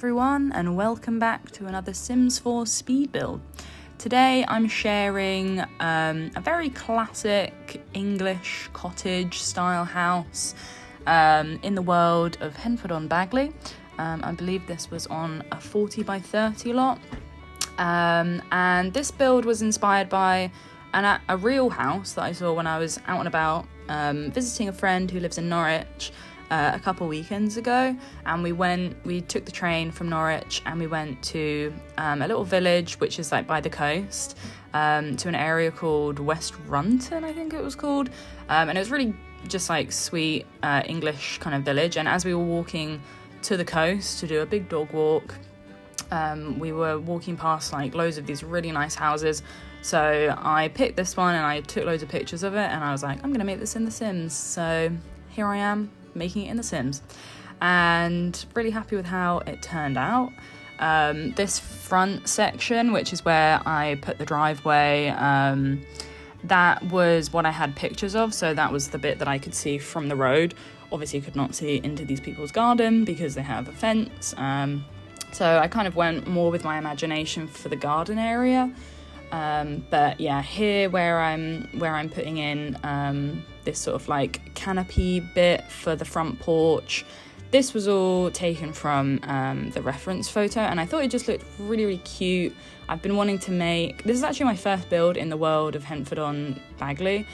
everyone, and welcome back to another Sims 4 speed build. Today I'm sharing a very classic English cottage style house in the world of Henford-on-Bagly. I believe this was on a 40 by 30 lot, and this build was inspired by a real house that I saw when I was out and about visiting a friend who lives in Norwich a couple weekends ago, and we took the train from Norwich and we went to a little village which is like by the coast, to an area called West Runton, I think it was called, and it was really just like sweet English kind of village. And as we were walking to the coast to do a big dog walk, we were walking past like loads of these really nice houses. So I picked this one and I took loads of pictures of it, and I was like, I'm gonna make this in The Sims. So here I am, making it in The Sims, and really happy with how it turned out. This front section, which is where I put the driveway, that was what I had pictures of, so that was the bit that I could see from the road. Obviously could not see into these people's garden because they have a fence, so I kind of went more with my imagination for the garden area. But yeah, here where I'm putting in this sort of like canopy bit for the front porch, this was all taken from the reference photo, and I thought it just looked really, really cute. I've been wanting to make, this is actually my first build in the world of Henford-on-Bagly,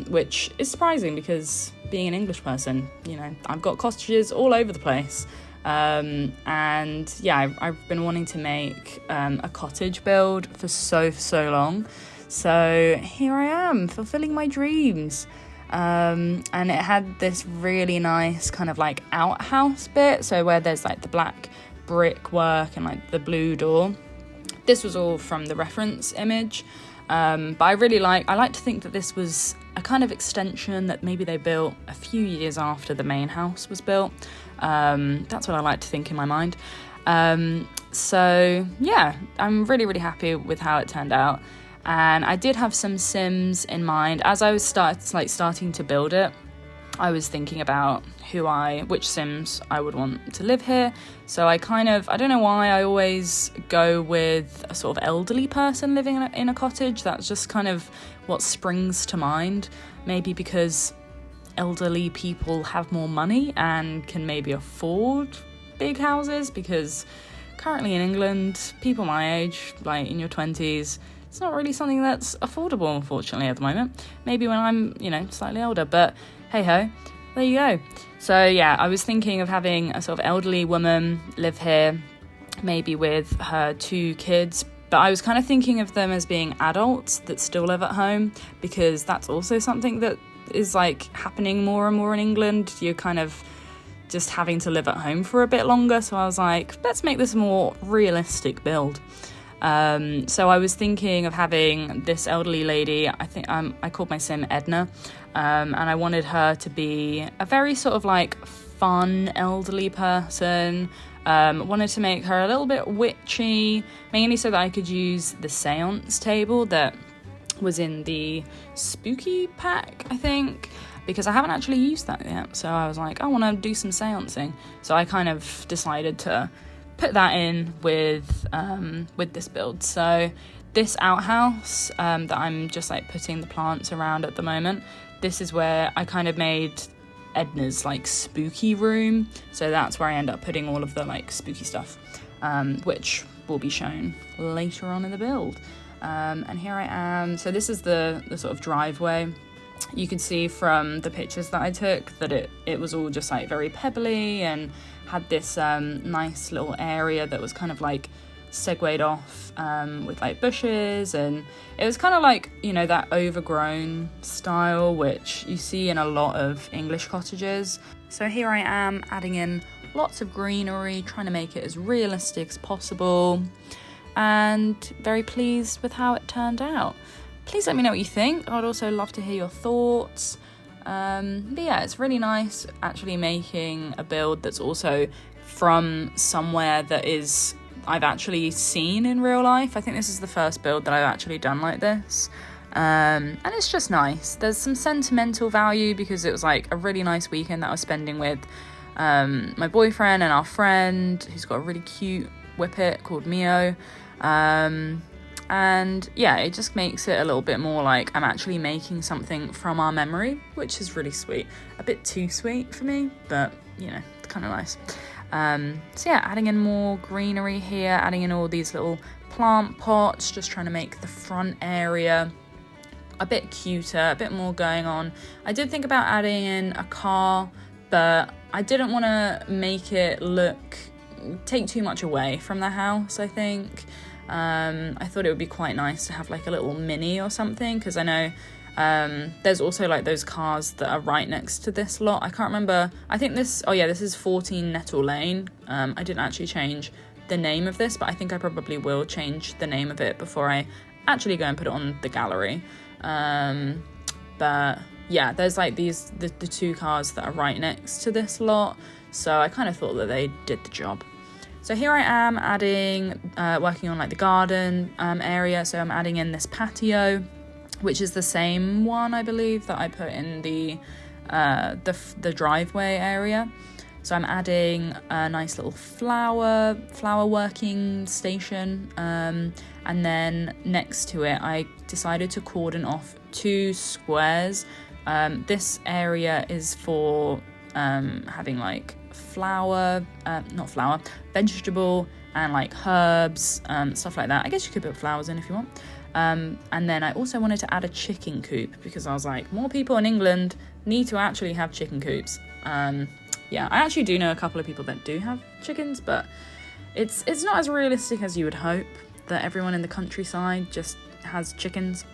which is surprising because being an English person, you know, I've got cottages all over the place. And yeah, I've been wanting to make a cottage build for so long. So here I am, fulfilling my dreams. And it had this really nice kind of like outhouse bit, so where there's like the black brickwork and like the blue door. This was all from the reference image. But I like to think that this was a kind of extension that maybe they built a few years after the main house was built. That's what I like to think in my mind. So yeah, I'm really, really happy with how it turned out. And I did have some Sims in mind. As I was starting to build it, I was thinking about which Sims I would want to live here. So I don't know why I always go with a sort of elderly person living in a cottage. That's just kind of what springs to mind. Maybe because elderly people have more money and can maybe afford big houses, because currently in England, people my age, like in your 20s, it's not really something that's affordable, unfortunately, at the moment. Maybe when I'm, slightly older, but hey ho, there you go. So yeah, I was thinking of having a sort of elderly woman live here, maybe with her 2 kids, but I was kind of thinking of them as being adults that still live at home, because that's also something that is like happening more and more in England. You're kind of just having to live at home for a bit longer. So I was like, let's make this a more realistic build. So I was thinking of having this elderly lady. I think I called my sim Edna, and I wanted her to be a very sort of like fun elderly person. Wanted to make her a little bit witchy, mainly so that I could use the seance table that was in the spooky pack, I think, because I haven't actually used that yet. So I was like, I want to do some seancing. So I kind of decided to put that in with this build. So this outhouse that I'm just like putting the plants around at the moment, this is where I kind of made Edna's like spooky room. So that's where I end up putting all of the like spooky stuff, which will be shown later on in the build. And here I am. So this is the sort of driveway. You could see from the pictures that I took that it was all just like very pebbly and had this nice little area that was kind of like segued off with like bushes, and it was kind of like, that overgrown style which you see in a lot of English cottages. So here I am adding in lots of greenery, trying to make it as realistic as possible, and very pleased with how it turned out. Please let me know what you think. I'd also love to hear your thoughts. But yeah, it's really nice actually making a build that's also from somewhere that I've actually seen in real life. I think this is the first build that I've actually done like this. And it's just nice. There's some sentimental value because it was like a really nice weekend that I was spending with my boyfriend and our friend, who's got a really cute whippet called Mio. And yeah, it just makes it a little bit more like I'm actually making something from our memory, which is really sweet. A bit too sweet for me, but you know, it's kind of nice. So yeah, adding in more greenery here, adding in all these little plant pots, just trying to make the front area a bit cuter, a bit more going on. I did think about adding in a car, but I didn't want to make it take too much away from the house, I think. I thought it would be quite nice to have like a little Mini or something, because I know there's also like those cars that are right next to this lot. I can't remember. I think this is 14 Nettle Lane. I didn't actually change the name of this, but I think I probably will change the name of it before I actually go and put it on the gallery. But yeah, there's like the two cars that are right next to this lot, so I kind of thought that they did the job. So here I am working on like the garden area. So I'm adding in this patio, which is the same one, I believe, that I put in the driveway area. So I'm adding a nice little flower working station, and then next to it I decided to cordon off 2 squares. This area is for having like vegetable and like herbs, stuff like that. I guess you could put flowers in if you want. And then I also wanted to add a chicken coop, because I was like, more people in England need to actually have chicken coops. Yeah, I actually do know a couple of people that do have chickens, but it's not as realistic as you would hope that everyone in the countryside just has chickens.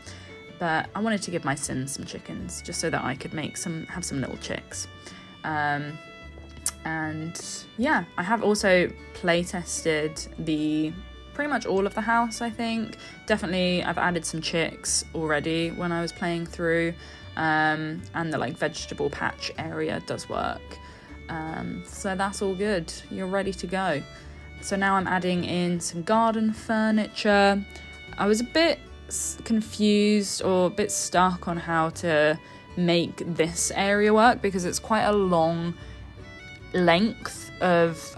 But I wanted to give my Sims some chickens, just so that I could have some little chicks. And yeah, I have also play tested pretty much all of the house, I think. Definitely I've added some chicks already when I was playing through, and the like vegetable patch area does work. So that's all good. You're ready to go. So now I'm adding in some garden furniture. I was a bit confused or a bit stuck on how to make this area work, because it's quite a long length of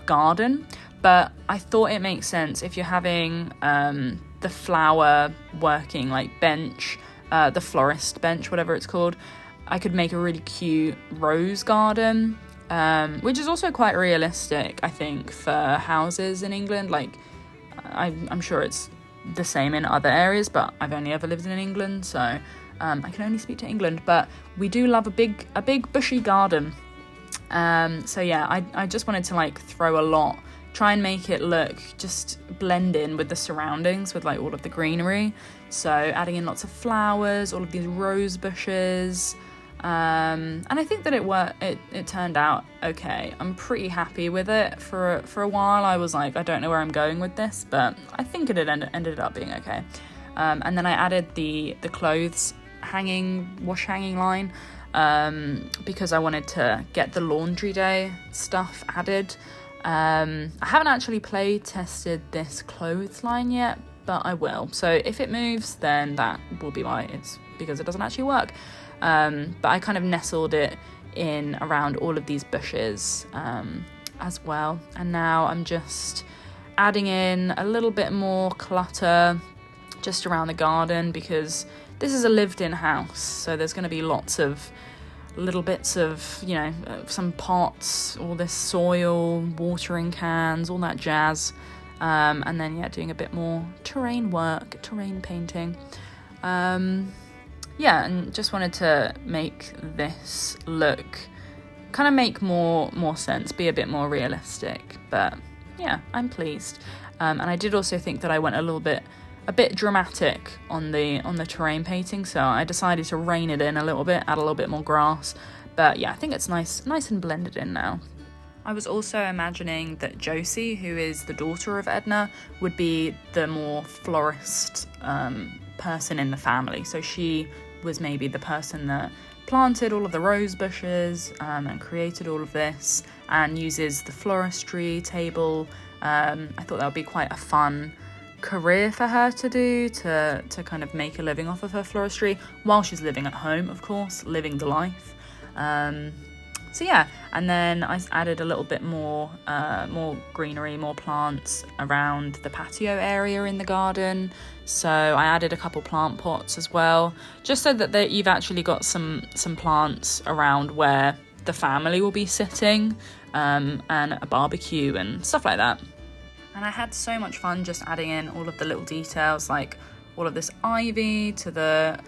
garden, but I thought it makes sense if you're having the flower working like bench, the florist bench, whatever it's called. I could make a really cute rose garden, which is also quite realistic, I think, for houses in England. Like I'm sure it's the same in other areas, but I've only ever lived in England, so I can only speak to England, but we do love a big bushy garden. So yeah, I just wanted to like throw a lot, try and make it just blend in with the surroundings, with like all of the greenery. So adding in lots of flowers, all of these rose bushes, and I think that it turned out okay. I'm pretty happy with it. For a while I was like, I don't know where I'm going with this, but I think it ended up being okay. And then I added the clothes wash hanging line, because I wanted to get the laundry day stuff added. I haven't actually play tested this clothesline yet, but I will. So if it moves, then that will be why. It's because it doesn't actually work. But I kind of nestled it in around all of these bushes as well. And now I'm just adding in a little bit more clutter just around the garden, because this is a lived-in house, so there's going to be lots of little bits of, some pots, all this soil, watering cans, all that jazz. And then, doing a bit more terrain painting. And just wanted to make this make more sense, be a bit more realistic. But yeah, I'm pleased. And I did also think that I went a bit dramatic on the terrain painting, so I decided to rein it in a little bit, add a little bit more grass. But yeah, I think it's nice and blended in now. I was also imagining that Josie, who is the daughter of Edna, would be the more florist person in the family. So she was maybe the person that planted all of the rose bushes and created all of this, and uses the floristry table. I thought that would be quite a fun career for her to do, to kind of make a living off of her floristry while she's living at home, of course, living the life. So yeah, and then I added a little bit more greenery, more plants around the patio area in the garden. So I added a couple plant pots as well, just so that you've actually got some plants around where the family will be sitting, and a barbecue and stuff like that. And I had so much fun just adding in all of the little details, like all of this ivy to the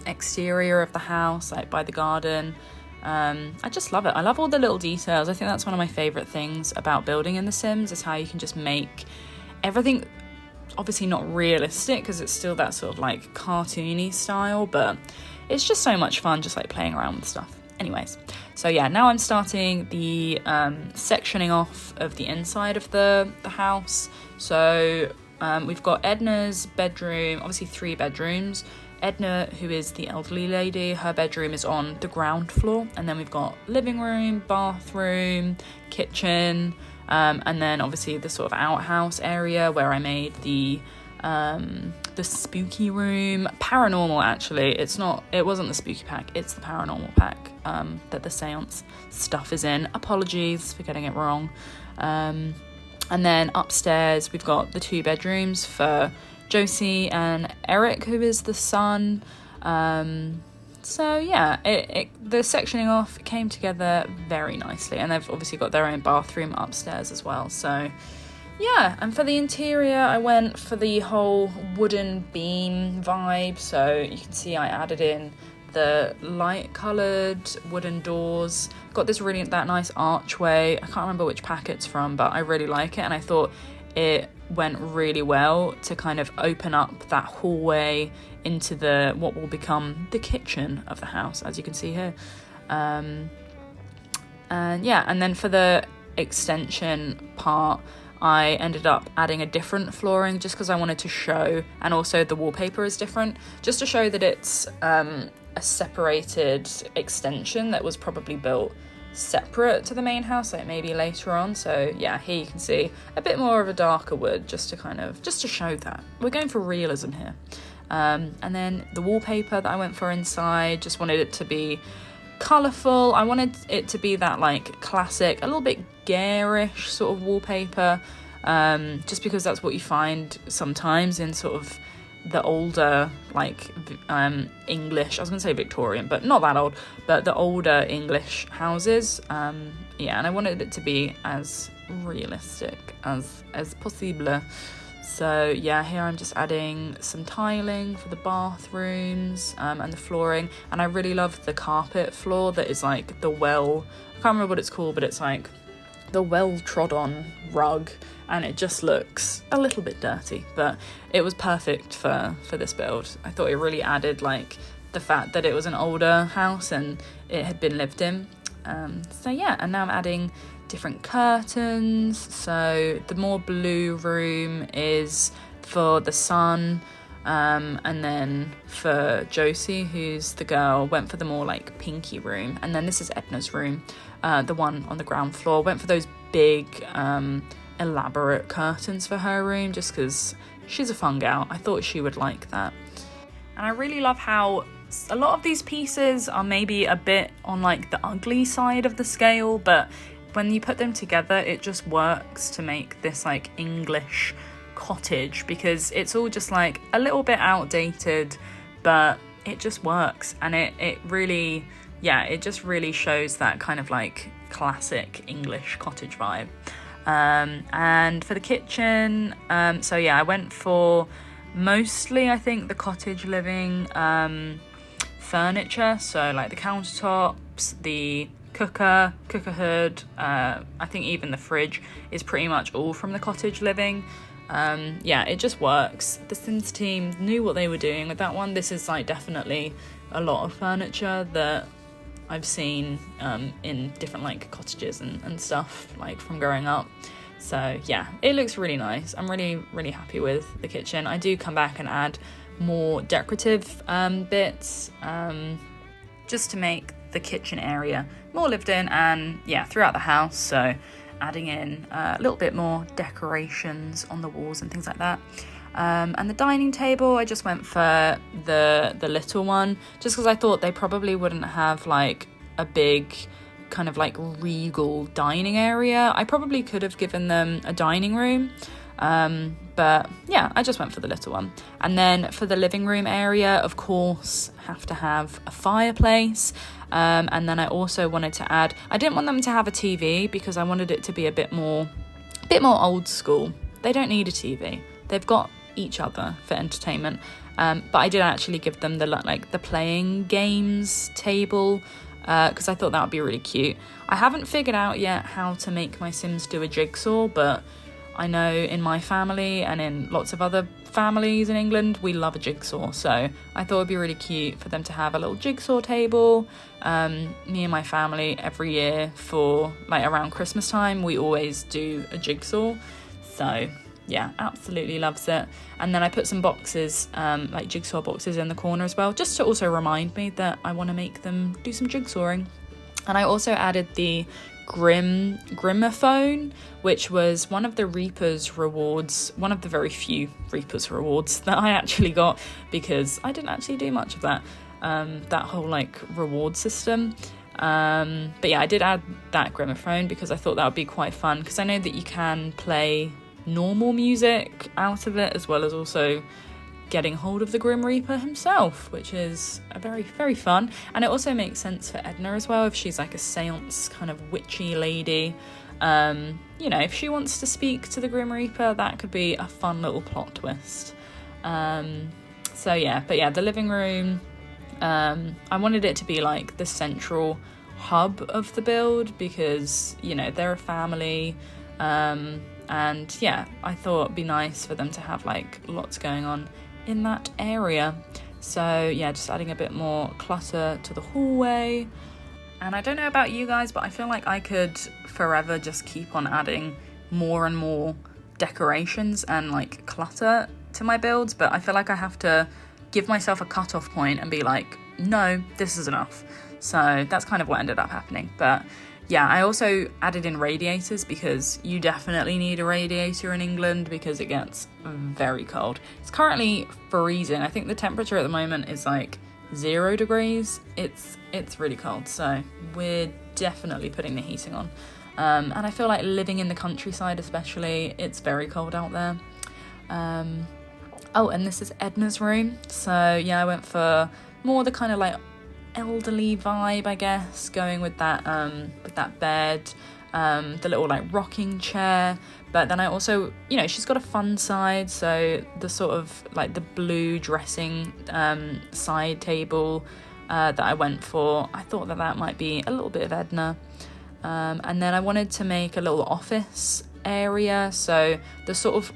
exterior of the house, like by the garden. I just love it. I love all the little details. I think that's one of my favourite things about building in The Sims, is how you can just make everything, obviously not realistic because it's still that sort of like cartoony style, but it's just so much fun just like playing around with stuff. Anyways, so yeah, now I'm starting the sectioning off of the inside of the house. So we've got Edna's bedroom, obviously 3 bedrooms. Edna, who is the elderly lady, her bedroom is on the ground floor, and then we've got living room, bathroom, kitchen, and then obviously the sort of outhouse area where I made the spooky room. Paranormal, actually, it wasn't the spooky pack, it's the paranormal pack that the seance stuff is in. Apologies for getting it wrong. And then upstairs we've got the 2 bedrooms for Josie and Eric, who is the son. So yeah, the sectioning off came together very nicely, and they've obviously got their own bathroom upstairs as well. So yeah, and for the interior I went for the whole wooden beam vibe. So you can see I added in the light coloured wooden doors. Got this that nice archway. I can't remember which pack it's from, but I really like it, and I thought it went really well to kind of open up that hallway into what will become the kitchen of the house, as you can see here. And yeah, and then for the extension part, I ended up adding a different flooring just because I wanted to show, and also the wallpaper is different, just to show that it's a separated extension that was probably built separate to the main house, like maybe later on. So yeah, here you can see a bit more of a darker wood, just to show that we're going for realism here. And then the wallpaper that I went for inside, just wanted it to be colourful. I wanted it to be that like classic, a little bit garish sort of wallpaper, just because that's what you find sometimes in sort of the older, like English, I was gonna say Victorian, but not that old, but the older English houses. Yeah, and I wanted it to be as realistic as possible. So yeah, here I'm just adding some tiling for the bathrooms, and the flooring, and I really love the carpet floor that is like I can't remember what it's called, but it's like the well trod on rug, and it just looks a little bit dirty, but it was perfect for this build. I thought it really added like the fact that it was an older house and it had been lived in. So yeah, and now I'm adding different curtains. So the more blue room is for the son, and then for Josie, who's the girl, went for the more like pinky room. And then this is Edna's room, the one on the ground floor, went for those big elaborate curtains for her room, just because she's a fun gal. I thought she would like that. And I really love how a lot of these pieces are maybe a bit on like the ugly side of the scale, but when you put them together it just works to make this like English cottage, because it's all just like a little bit outdated, but it just works, and it really, yeah, it just really shows that kind of like classic English cottage vibe. And for the kitchen, so yeah, I went for mostly, I think, the cottage living furniture, so like the countertops, the cooker hood, I think even the fridge is pretty much all from the cottage living. Yeah, it just works. The Sims team knew what they were doing with that one. This is like definitely a lot of furniture that I've seen in different like cottages and stuff like from growing up. So yeah, it looks really nice. I'm really happy with the kitchen. I do come back and add more decorative bits, just to make the kitchen area more lived in, and yeah, throughout the house. So adding in a little bit more decorations on the walls and things like that. And the dining table, I just went for the little one, just because I thought they probably wouldn't have like a big kind of like regal dining area. I probably could have given them a dining room, but yeah, I just went for the little one. And then for the living room area, of course, have to have a fireplace. And then I also wanted to add, I didn't want them to have a TV because I wanted it to be a bit more old school. They don't need a TV. They've got each other for entertainment. But I did actually give them the playing games table, because I thought that would be really cute. I haven't figured out yet how to make my Sims do a jigsaw, but I know in my family and in lots of other families in England, we love a jigsaw. So I thought it'd be really cute for them to have a little jigsaw table. Me and my family, every year for around Christmas time, we always do a jigsaw. So yeah, absolutely loves it. And then I put some boxes, jigsaw boxes in the corner as well, just to also remind me that I want to make them do some jigsawing. And I also added the Grimaphone, which was one of the Reaper's rewards, one of the very few Reaper's rewards that I actually got, because I didn't actually do much of that whole reward system. But yeah, I did add that Grimaphone because I thought that would be quite fun, because I know that you can play normal music out of it, as well as also getting hold of the Grim Reaper himself, which is a very, very fun. And it also makes sense for Edna as well, if she's like a seance kind of witchy lady. If she wants to speak to the Grim Reaper, that could be a fun little plot twist. The living room, I wanted it to be like the central hub of the build, because they're a family, and yeah, I thought it'd be nice for them to have lots going on in that area. So yeah, just adding a bit more clutter to the hallway. And I don't know about you guys, but I feel like I could forever just keep on adding more and more decorations and clutter to my builds, but I feel like I have to give myself a cutoff point and be like, no, this is enough. So that's kind of what ended up happening. But yeah, I also added in radiators, because you definitely need a radiator in England because it gets very cold. It's currently freezing. I think the temperature at the moment is 0 degrees. It's really cold, so we're definitely putting the heating on. And I feel like living in the countryside especially, it's very cold out there. And this is Edna's room. So yeah, I went for more the kind of elderly vibe, I guess, going with that bed, the little rocking chair. But then I also, she's got a fun side, so the sort of the blue dressing side table that I went for, I thought that might be a little bit of Edna. And then I wanted to make a little office area, so the sort of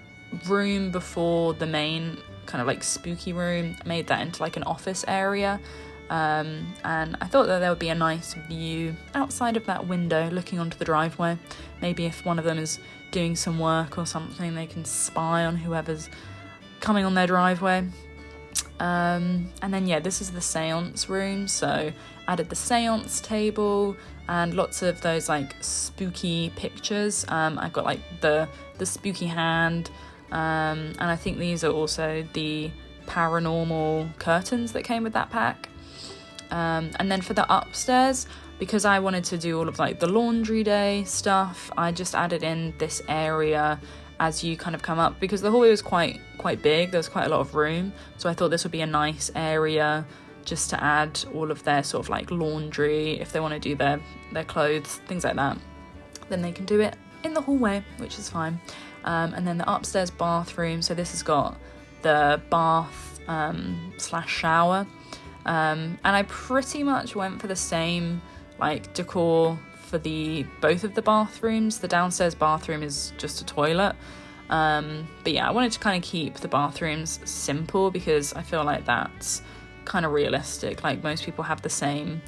room before the main kind of spooky room, I made that into an office area. And I thought that there would be a nice view outside of that window looking onto the driveway. Maybe if one of them is doing some work or something, they can spy on whoever's coming on their driveway. And then yeah, this is the seance room, so added the seance table and lots of those spooky pictures. I've got the spooky hand, and I think these are also the paranormal curtains that came with that pack. And then for the upstairs, because I wanted to do all of the laundry day stuff, I just added in this area as you kind of come up, because the hallway was quite big, there was quite a lot of room, so I thought this would be a nice area just to add all of their sort of laundry, if they want to do their clothes, things like that, then they can do it in the hallway, which is fine. And then the upstairs bathroom, so this has got the bath / shower. And I pretty much went for the same decor for both of the bathrooms. The downstairs bathroom is just a toilet, but yeah, I wanted to kind of keep the bathrooms simple, because I feel like that's kind of realistic. Most people have the same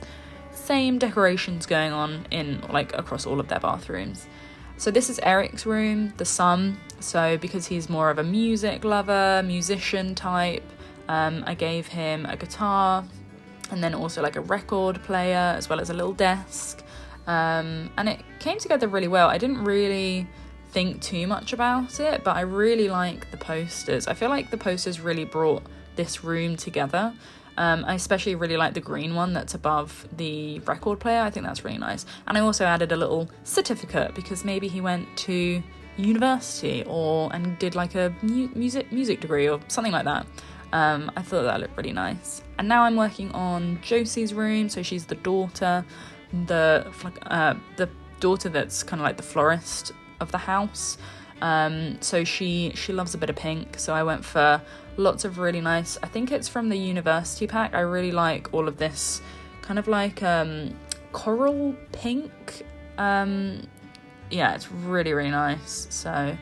decorations going on in across all of their bathrooms. So this is Eric's room, the son. So because he's more of a music lover, musician type, I gave him a guitar and then also a record player, as well as a little desk. And it came together really well. I didn't really think too much about it, but I really like the posters. I feel like the posters really brought this room together. I especially really like the green one that's above the record player. I think that's really nice. And I also added a little certificate because maybe he went to university and did like a music degree or something like that. I thought that looked really nice. And now I'm working on Josie's room. So she's the daughter, the daughter that's kind of like the florist of the house. So she loves a bit of pink. So I went for lots of really nice, I think it's from the university pack. I really like all of this kind of like coral pink. Yeah, it's really, really nice. So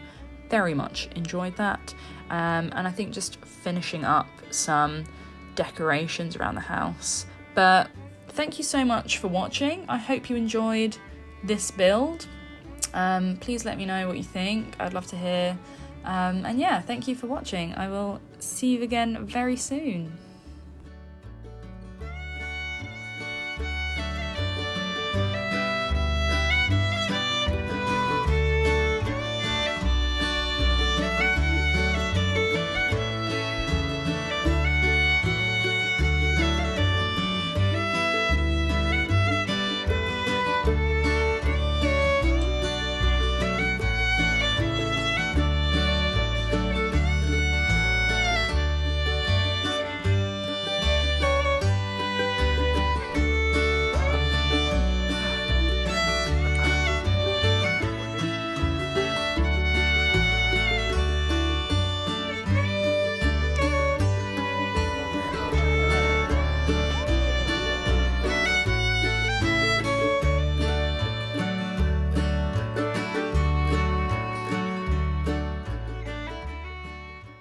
very much enjoyed that. And I think just finishing up some decorations around the house. But thank you so much for watching. I hope you enjoyed this build. Please let me know what you think. I'd love to hear. And yeah, thank you for watching. I will see you again very soon.